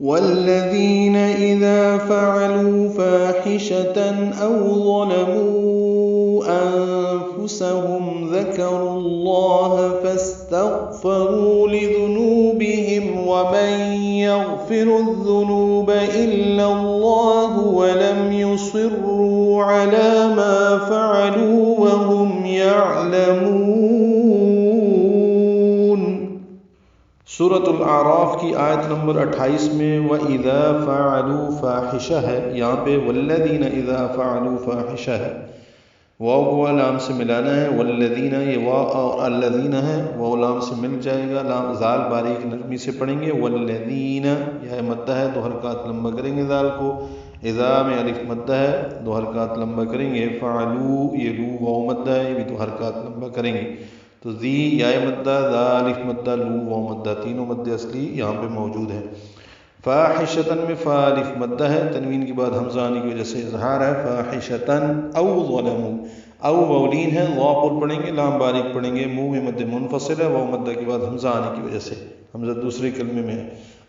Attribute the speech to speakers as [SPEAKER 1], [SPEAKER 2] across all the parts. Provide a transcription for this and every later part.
[SPEAKER 1] والذين إذا فعلوا فاحشة أو ظلموا أنفسهم ذكروا الله فاستغفروا لذنوبهم ومن يغفر الذنوب إلا الله ولم يصروا على ما فعلوا وهم يعلمون۔ سورۃ الاعراف کی آیت نمبر 28 میں وَإِذَا فَعَلُوا فَاحِشَةً ہے، یہاں پہ وَالَّذِينَ إِذَا فَعَلُوا فَاحِشَةً ہے، واو کو لام سے ملانا ہے، والذین یہ واو اور الذین ہے، واو لام سے مل جائے گا، لام زال باریک نرمی سے پڑھیں گے، والذین یہ مدہ ہے، 2 حرکات لمبا کریں گے زال کو، اذا میں الف مدہ ہے، 2 حرکات لمبا کریں گے، فعلو یہ لو واو مدہ ہے، یہ بھی 2 حرکات لمبا کریں گے، تو ذی یا مدہ، ذا الف مدہ، لو واو مدہ، تینوں مدہ اصلی یہاں پہ موجود ہے۔ فاحشتن میں فا الف مدہ ہے، تنوین کے بعد حمزہ آنے کی وجہ سے اظہار ہے، فاحشتن او ظلموا، او مولین ہے، وا پر پڑھیں گے، لام باریک پڑھیں گے، منہ میں مد منفصل ہے، واو مدہ کے بعد حمزہ آنے کی وجہ سے، حمزہ دوسرے کلمے میں ہے،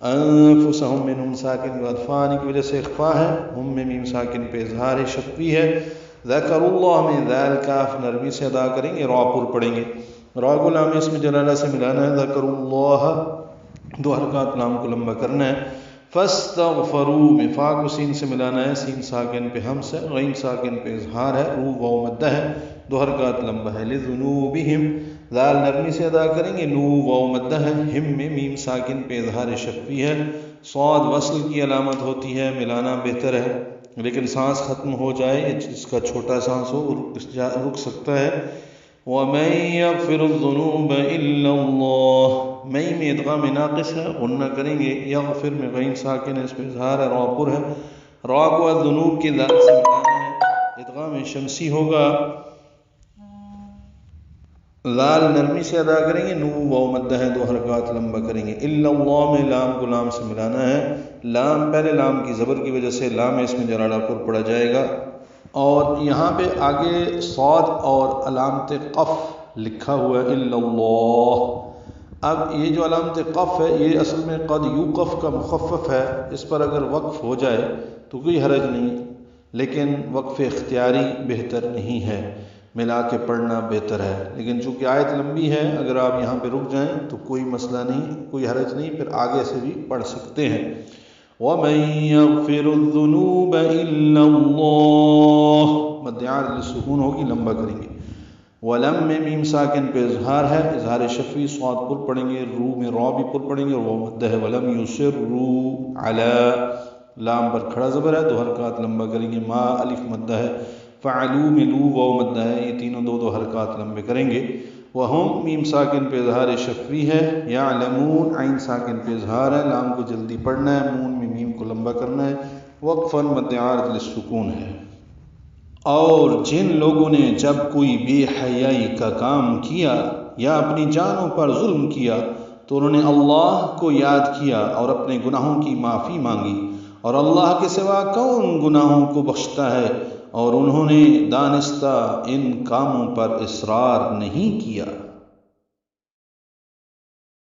[SPEAKER 1] انفسہم میں نون ساکن کے بعد فا آنے کی وجہ سے اخفا ہے، ہم میں میم ساکن پہ اظہار ہے، شفوی ہے، ذکر اللہ میں ذال کاف نرمی سے ادا کریں گے، را پر پڑھیں گے، را کو لام اسم جلالہ سے ملانا ہے، ذکر اللہ 2 حرکات لام کو لمبا کرنا ہے، فاستغفروا میں فا کو سین سے ملانا ہے، سین ساکن پہ ہمس ہے، غین ساکن پہ اظہار ہے، رو واو مدہ ہے، 2 حرکات لمبا ہے، لذنوبہم ذال نرمی سے ادا کریں گے، نو واو مدہ ہے، ہم میں میم ساکن پہ اظہار شفوی ہے، صاد وصل کی علامت ہوتی ہے، ملانا بہتر ہے، لیکن سانس ختم ہو جائے، جس کا چھوٹا سانس ہو رک سکتا ہے، وَمَن يَغْفِرُ الذُّنُوبَ إِلَّا اللَّهُ مئی میں ادغام ناقص ہے، غنہ کریں گے، یغفر میں غین ساکن ہے، اس پہ اظہار ہے، را پر ہے، را کو الذنوب کی ذات سے ملانا ہے، ادغام شمسی ہوگا، لال نرمی سے ادا کریں گے، نو واو مدہ ہے، 2 حرکات لمبا کریں گے، الا اللہ میں لام کو لام سے ملانا ہے، لام پہلے لام کی زبر کی وجہ سے لام اس میں جلالہ پر پڑا جائے گا، اور یہاں پہ آگے صاد اور علامت قف لکھا ہوا ہے الا اللہ، اب یہ جو علامت قف ہے یہ اصل میں قد یوقف کا مخفف ہے، اس پر اگر وقف ہو جائے تو کوئی حرج نہیں، لیکن وقف اختیاری بہتر نہیں ہے، ملا کے پڑھنا بہتر ہے، لیکن چونکہ آیت لمبی ہے اگر آپ یہاں پہ رک جائیں تو کوئی مسئلہ نہیں، کوئی حرج نہیں، پھر آگے سے بھی پڑھ سکتے ہیں۔ وَمَن يَغْفِرُ الذُّنُوبَ إِلَّا اللَّهُ مد عارض سکون ہوگی، لمبا کریں گے، ولم میں میم ساکن پہ اظہار ہے، اظہار شفوی، صاد پر پڑھیں گے، رو میں را بھی پر پڑھیں گے، اور وہ مد ہے، ولم یصروا علی لام پر کھڑا زبر ہے، 2 حرکات لمبا کریں گے، ما الف مدہ ہے، فعلو میں لو واو مدہ ہے، یہ تینوں 2 حرکات لمبے کریں گے، وہم میم ساکن پہ اظہار شفوی ہے، یعلمون عین ساکن پہ اظہار ہے، لام کو جلدی پڑھنا ہے، نون میں میم کو لمبا کرنا ہے، وقفاً مد عارض للسکون ہے۔ اور جن لوگوں نے جب کوئی بے حیائی کا کام کیا یا اپنی جانوں پر ظلم کیا تو انہوں نے اللہ کو یاد کیا اور اپنے گناہوں کی معافی مانگی، اور اللہ کے سوا کون گناہوں کو بخشتا ہے، اور انہوں نے دانستہ ان کاموں پر اصرار نہیں کیا۔